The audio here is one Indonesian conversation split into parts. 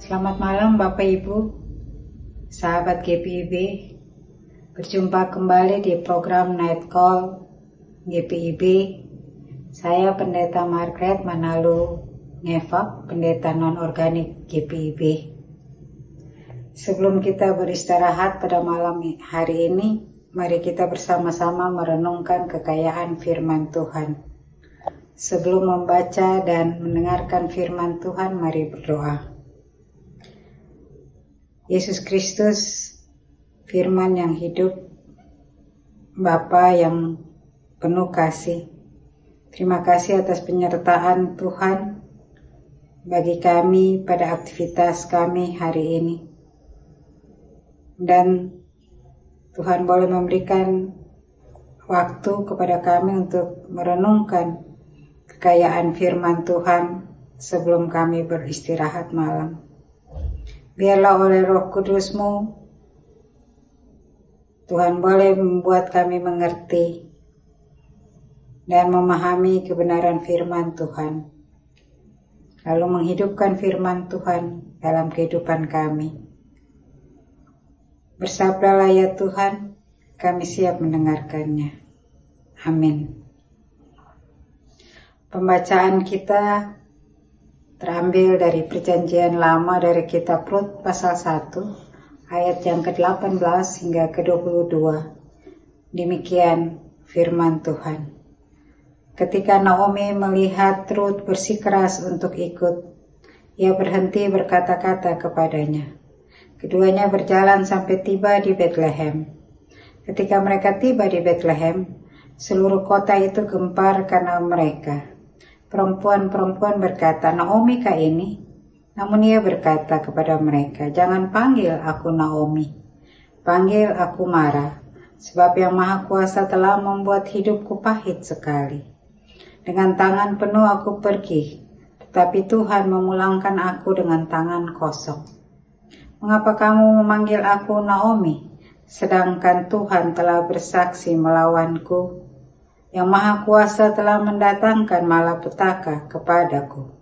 Selamat malam Bapak Ibu, sahabat GPIB. Berjumpa kembali di program Night Call GPIB. Saya Pendeta Margaret Manalu Ngevak, Pendeta Non-Organik GPIB. Sebelum kita beristirahat pada malam hari ini, mari kita bersama-sama merenungkan kekayaan firman Tuhan. Sebelum membaca dan mendengarkan firman Tuhan, mari berdoa. Yesus Kristus, firman yang hidup, Bapa yang penuh kasih. Terima kasih atas penyertaan Tuhan bagi kami pada aktivitas kami hari ini. Dan Tuhan boleh memberikan waktu kepada kami untuk merenungkan kekayaan firman Tuhan sebelum kami beristirahat malam. Biarlah oleh Roh Kudus-Mu, Tuhan boleh membuat kami mengerti dan memahami kebenaran firman Tuhan, lalu menghidupkan firman Tuhan dalam kehidupan kami. Bersabdalah ya Tuhan, kami siap mendengarkannya. Amin. Pembacaan kita terambil dari Perjanjian Lama dari kitab Rut pasal 1 ayat yang ke-18 hingga ke-22. Demikian firman Tuhan. Ketika Naomi melihat Rut bersikeras untuk ikut, ia berhenti berkata-kata kepadanya. Keduanya berjalan sampai tiba di Betlehem. Ketika mereka tiba di Betlehem, seluruh kota itu gempar karena mereka. Perempuan-perempuan berkata, Naomi kah ini? Namun ia berkata kepada mereka, jangan panggil aku Naomi, panggil aku Mara, sebab yang Maha Kuasa telah membuat hidupku pahit sekali. Dengan tangan penuh aku pergi, tetapi Tuhan memulangkan aku dengan tangan kosong. Mengapa kamu memanggil aku Naomi, sedangkan Tuhan telah bersaksi melawanku? Yang Maha Kuasa telah mendatangkan malapetaka kepadaku.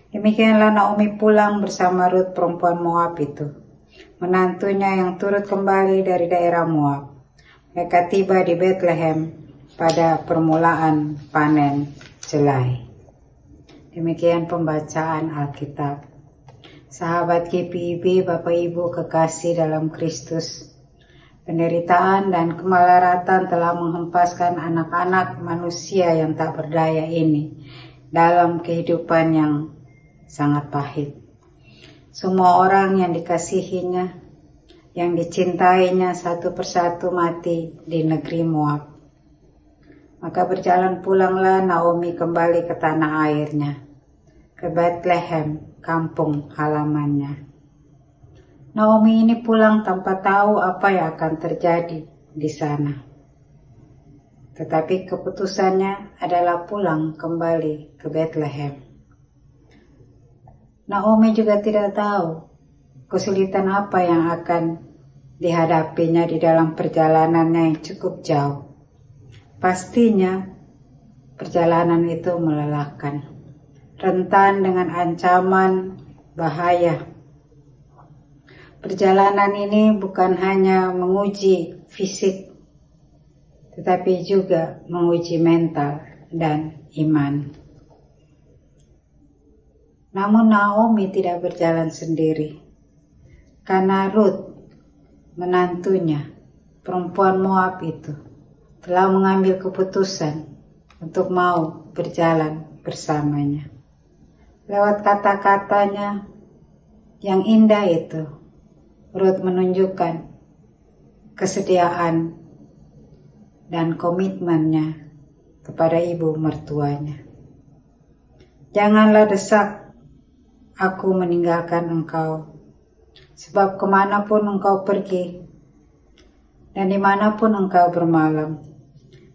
Demikianlah Naomi pulang bersama Rut perempuan Moab itu, menantunya yang turut kembali dari daerah Moab. Mereka tiba di Betlehem pada permulaan panen jelai. Demikian pembacaan Alkitab. Sahabat GPIB, Bapak Ibu kekasih dalam Kristus, penderitaan dan kemelaratan telah menghempaskan anak-anak manusia yang tak berdaya ini dalam kehidupan yang sangat pahit. Semua orang yang dikasihinya, yang dicintainya satu persatu mati di negeri Moab. Maka berjalan pulanglah Naomi kembali ke tanah airnya, ke Betlehem, kampung halamannya. Naomi ini pulang tanpa tahu apa yang akan terjadi di sana. Tetapi keputusannya adalah pulang kembali ke Betlehem. Naomi juga tidak tahu kesulitan apa yang akan dihadapinya di dalam perjalanannya yang cukup jauh. Pastinya perjalanan itu melelahkan, rentan dengan ancaman bahaya. Perjalanan ini bukan hanya menguji fisik, tetapi juga menguji mental dan iman. Namun Naomi tidak berjalan sendiri, karena Rut, menantunya, perempuan Moab itu, telah mengambil keputusan untuk mau berjalan bersamanya. Lewat kata-katanya yang indah itu, Rut menunjukkan kesediaan dan komitmennya kepada ibu mertuanya. Janganlah desak aku meninggalkan engkau, sebab kemanapun engkau pergi dan dimanapun engkau bermalam,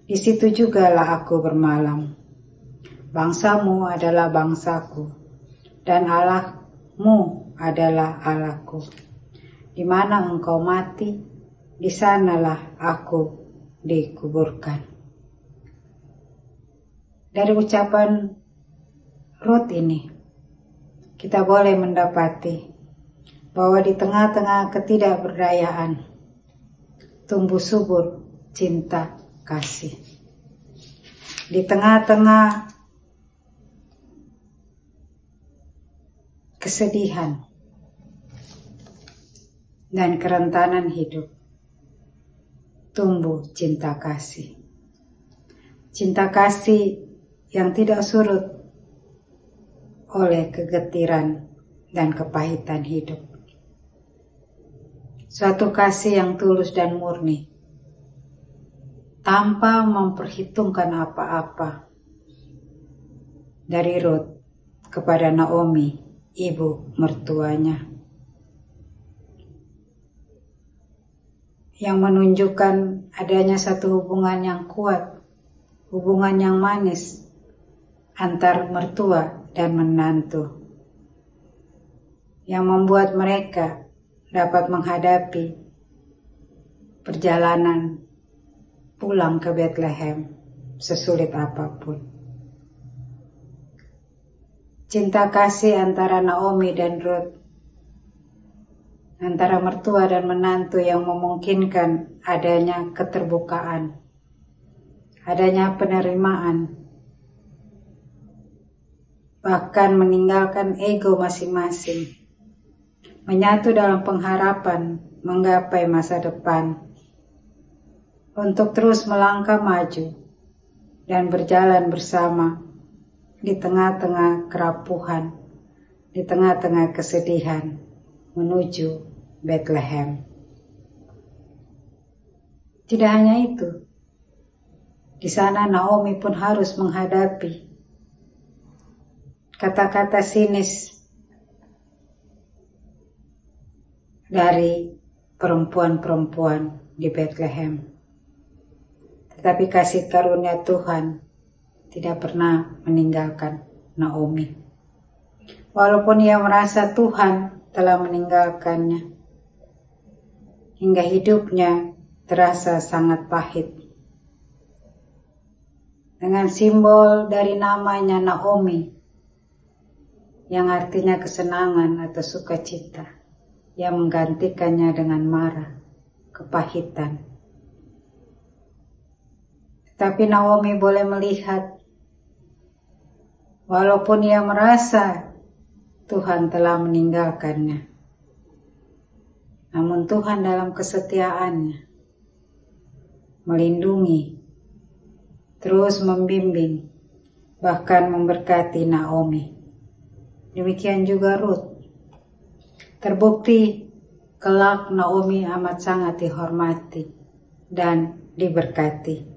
di situ jugalah aku bermalam. Bangsamu adalah bangsaku, dan Allahmu adalah Allahku. Di mana engkau mati, di sanalah aku dikuburkan. Dari ucapan Rut ini, kita boleh mendapati bahwa di tengah-tengah ketidakberdayaan tumbuh subur cinta kasih. Di tengah-tengah kesedihan dan kerentanan hidup tumbuh cinta kasih. Cinta kasih yang tidak surut oleh kegetiran dan kepahitan hidup. Suatu kasih yang tulus dan murni, tanpa memperhitungkan apa-apa. Dari Ruth kepada Naomi, ibu mertuanya. Yang menunjukkan adanya satu hubungan yang kuat, hubungan yang manis antar mertua dan menantu, yang membuat mereka dapat menghadapi perjalanan pulang ke Bethlehem sesulit apapun. Cinta kasih antara Naomi dan Ruth, antara mertua dan menantu, yang memungkinkan adanya keterbukaan, adanya penerimaan, bahkan meninggalkan ego masing-masing, menyatu dalam pengharapan menggapai masa depan, untuk terus melangkah maju dan berjalan bersama di tengah-tengah kerapuhan, di tengah-tengah kesedihan, menuju Bethlehem. Tidak hanya itu, di sana Naomi pun harus menghadapi kata-kata sinis dari perempuan-perempuan di Bethlehem. Tetapi kasih karunia Tuhan tidak pernah meninggalkan Naomi. Walaupun ia merasa Tuhan telah meninggalkannya, hingga hidupnya terasa sangat pahit. Dengan simbol dari namanya Naomi, yang artinya kesenangan atau sukacita, yang menggantikannya dengan marah, kepahitan. Tetapi Naomi boleh melihat, walaupun ia merasa Tuhan telah meninggalkannya, namun Tuhan dalam kesetiaannya melindungi, terus membimbing, bahkan memberkati Naomi. Demikian juga Ruth. Terbukti kelak Naomi amat sangat dihormati dan diberkati.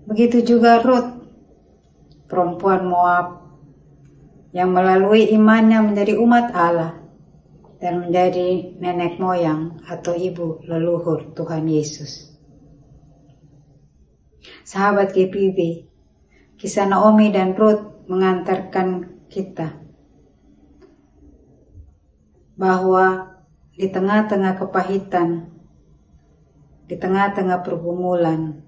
Begitu juga Ruth, perempuan Moab, yang melalui imannya menjadi umat Allah dan menjadi nenek moyang atau ibu leluhur Tuhan Yesus. Sahabat GPB, kisah Naomi dan Ruth mengantarkan kita bahwa di tengah-tengah kepahitan, di tengah-tengah pergumulan,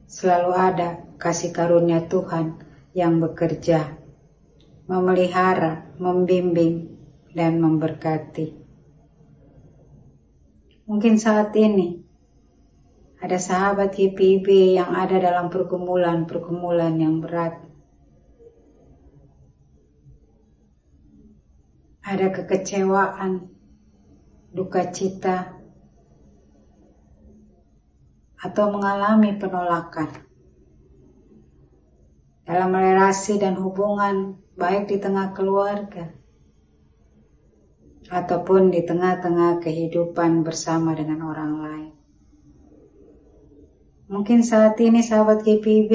selalu ada kasih karunia Tuhan yang bekerja, memelihara, membimbing, dan memberkati. Mungkin saat ini ada sahabat GPIB yang ada dalam pergumulan-pergumulan yang berat. Ada kekecewaan, duka cita, atau mengalami penolakan dalam relasi dan hubungan, baik di tengah keluarga ataupun di tengah-tengah kehidupan bersama dengan orang lain. Mungkin saat ini sahabat GPIB,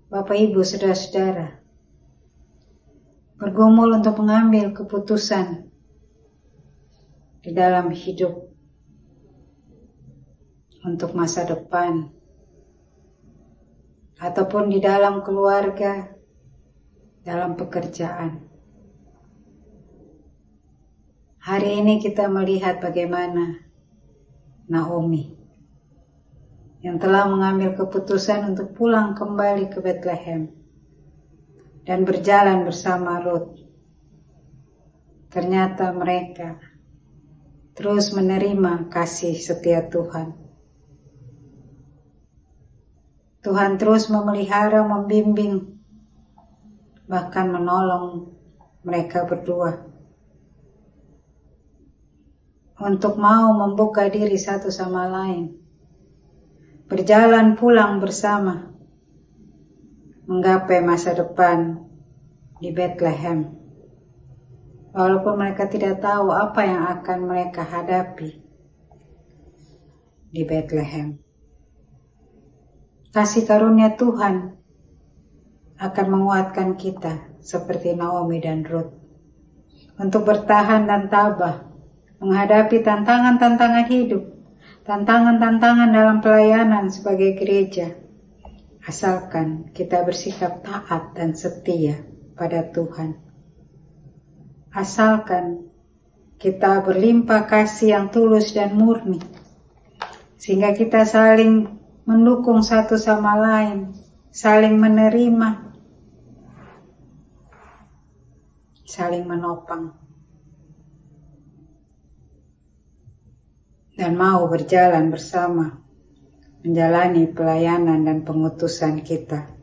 Bapak Ibu, saudara-saudara, bergumul untuk mengambil keputusan di dalam hidup untuk masa depan, ataupun di dalam keluarga, dalam pekerjaan. Hari ini kita melihat bagaimana Naomi yang telah mengambil keputusan untuk pulang kembali ke Bethlehem dan berjalan bersama Ruth, ternyata mereka terus menerima kasih setia Tuhan. Tuhan terus memelihara, membimbing, bahkan menolong mereka berdua untuk mau membuka diri satu sama lain, berjalan pulang bersama, menggapai masa depan di Bethlehem. Walaupun mereka tidak tahu apa yang akan mereka hadapi di Bethlehem. Kasih karunia Tuhan akan menguatkan kita seperti Naomi dan Ruth untuk bertahan dan tabah menghadapi tantangan-tantangan hidup, tantangan-tantangan dalam pelayanan sebagai gereja, asalkan kita bersikap taat dan setia pada Tuhan. Asalkan kita berlimpah kasih yang tulus dan murni, sehingga kita saling mendukung satu sama lain, saling menerima, saling menopang, dan mau berjalan bersama, menjalani pelayanan dan pengutusan kita.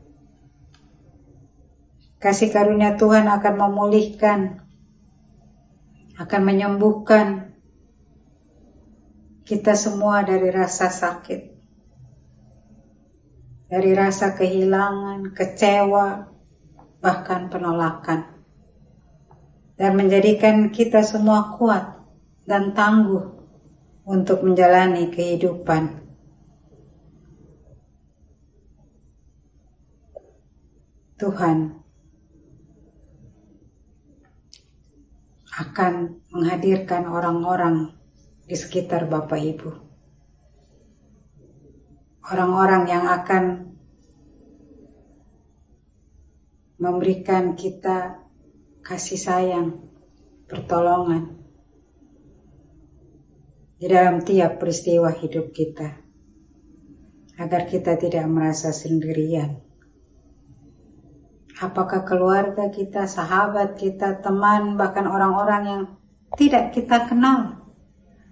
Kasih karunia Tuhan akan memulihkan, akan menyembuhkan kita semua dari rasa sakit, dari rasa kehilangan, kecewa, bahkan penolakan, dan menjadikan kita semua kuat dan tangguh untuk menjalani kehidupan. Tuhan akan menghadirkan orang-orang di sekitar Bapak Ibu. Orang-orang yang akan memberikan kita kasih sayang, pertolongan di dalam tiap peristiwa hidup kita, agar kita tidak merasa sendirian. Apakah keluarga kita, sahabat kita, teman, bahkan orang-orang yang tidak kita kenal,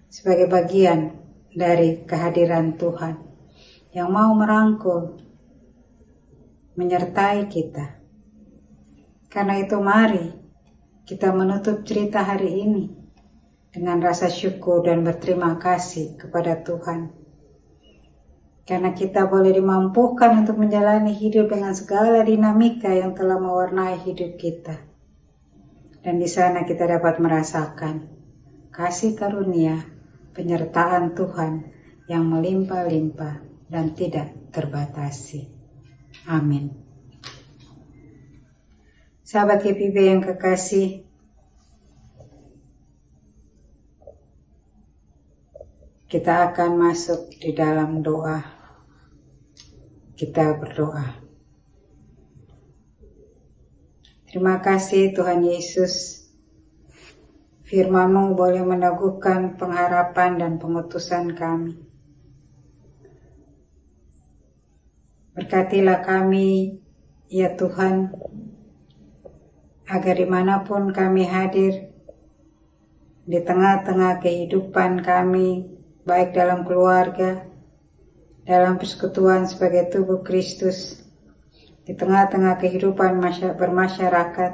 sebagai bagian dari kehadiran Tuhan yang mau merangkul, menyertai kita. Karena itu mari kita menutup cerita hari ini dengan rasa syukur dan berterima kasih kepada Tuhan. Karena kita boleh dimampukan untuk menjalani hidup dengan segala dinamika yang telah mewarnai hidup kita. Dan di sana kita dapat merasakan kasih karunia, penyertaan Tuhan yang melimpah-limpah dan tidak terbatasi. Amin. Sahabat GPB yang kekasih, kita akan masuk di dalam doa. Kita berdoa. Terima kasih Tuhan Yesus, firman-Mu boleh meneguhkan pengharapan dan pengutusan kami. Berkatilah kami, ya Tuhan, agar dimanapun kami hadir, di tengah-tengah kehidupan kami, baik dalam keluarga, dalam persekutuan sebagai tubuh Kristus, di tengah-tengah kehidupan bermasyarakat,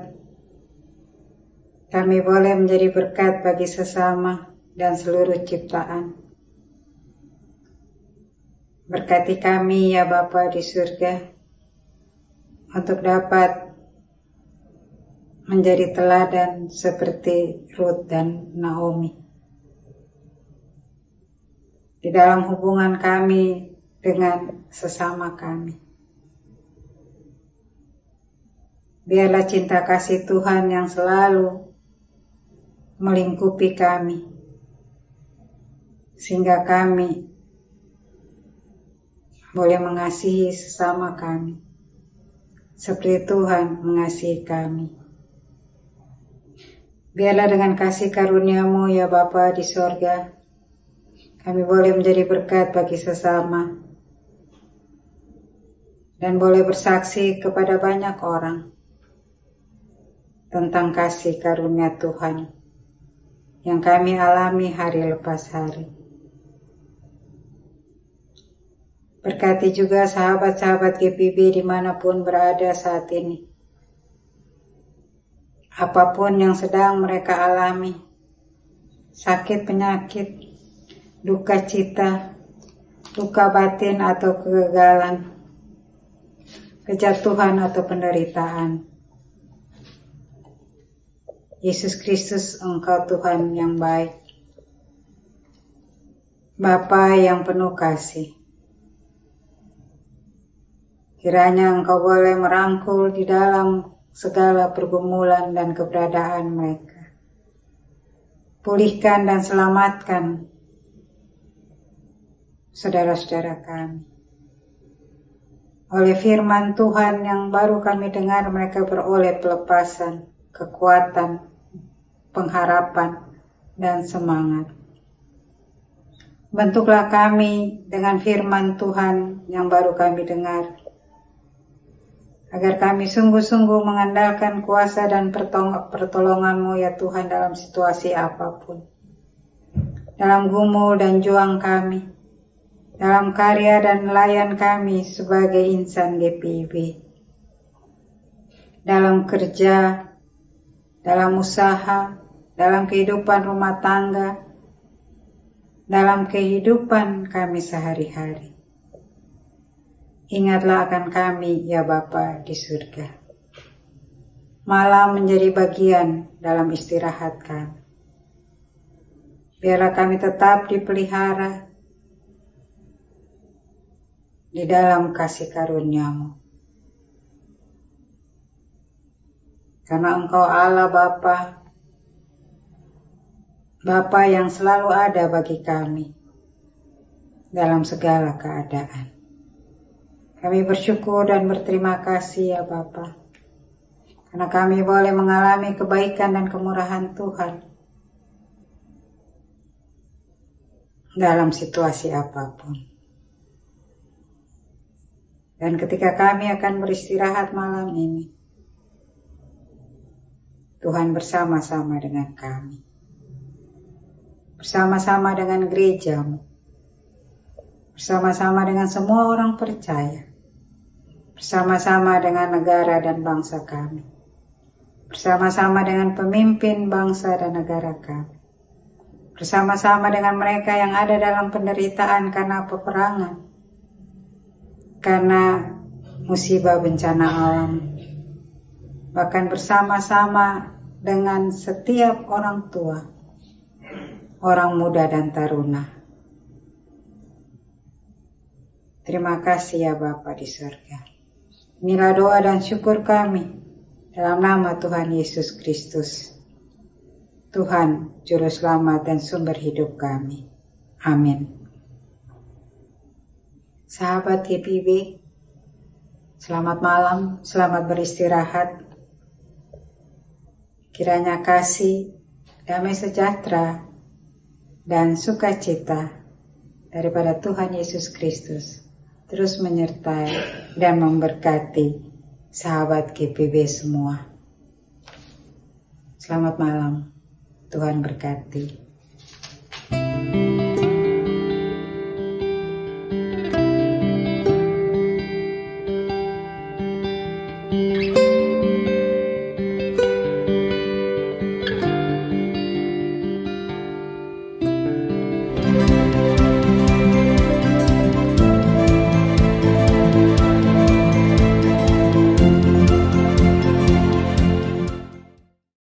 kami boleh menjadi berkat bagi sesama dan seluruh ciptaan. Berkati kami ya Bapa di surga, untuk dapat menjadi teladan seperti Ruth dan Naomi di dalam hubungan kami dengan sesama kami. Biarlah cinta kasih Tuhan yang selalu melingkupi kami, sehingga kami boleh mengasihi sesama kami seperti Tuhan mengasihi kami. Biarlah dengan kasih karunia-Mu ya Bapa di sorga, kami boleh menjadi berkat bagi sesama dan boleh bersaksi kepada banyak orang tentang kasih karunia Tuhan yang kami alami hari lepas hari. Berkati juga sahabat-sahabat GPB dimanapun berada saat ini. Apapun yang sedang mereka alami, sakit, penyakit, duka cita, luka batin atau kegagalan, kejatuhan atau penderitaan. Yesus Kristus, Engkau Tuhan yang baik, Bapa yang penuh kasih. Kiranya Engkau boleh merangkul di dalam segala pergumulan dan keberadaan mereka. Pulihkan dan selamatkan saudara-saudara kami. Oleh firman Tuhan yang baru kami dengar, mereka beroleh pelepasan, kekuatan, pengharapan, dan semangat. Bentuklah kami dengan firman Tuhan yang baru kami dengar, agar kami sungguh-sungguh mengandalkan kuasa dan pertolongan-Mu ya Tuhan dalam situasi apapun. Dalam gumul dan juang kami, dalam karya dan layan kami sebagai insan GPIB. Dalam kerja, dalam usaha, dalam kehidupan rumah tangga, dalam kehidupan kami sehari-hari. Ingatlah akan kami ya Bapa di surga. Malam menjadi bagian dalam istirahat kami. Biarlah kami tetap dipelihara di dalam kasih karunia-Mu. Karena Engkau Allah Bapa yang selalu ada bagi kami dalam segala keadaan. Kami bersyukur dan berterima kasih ya Bapa, karena kami boleh mengalami kebaikan dan kemurahan Tuhan dalam situasi apapun. Dan ketika kami akan beristirahat malam ini, Tuhan bersama-sama dengan kami, bersama-sama dengan gereja-Mu, bersama-sama dengan semua orang percaya, bersama-sama dengan negara dan bangsa kami, bersama-sama dengan pemimpin bangsa dan negara kami, bersama-sama dengan mereka yang ada dalam penderitaan karena peperangan, karena musibah bencana alam, bahkan bersama-sama dengan setiap orang tua, orang muda dan taruna. Terima kasih ya Bapa di surga. Inilah doa dan syukur kami dalam nama Tuhan Yesus Kristus, Tuhan Juru Selamat dan sumber hidup kami. Amin. Sahabat GPIB, selamat malam, selamat beristirahat. Kiranya kasih, damai sejahtera, dan sukacita daripada Tuhan Yesus Kristus terus menyertai dan memberkati sahabat GPIB semua. Selamat malam, Tuhan berkati.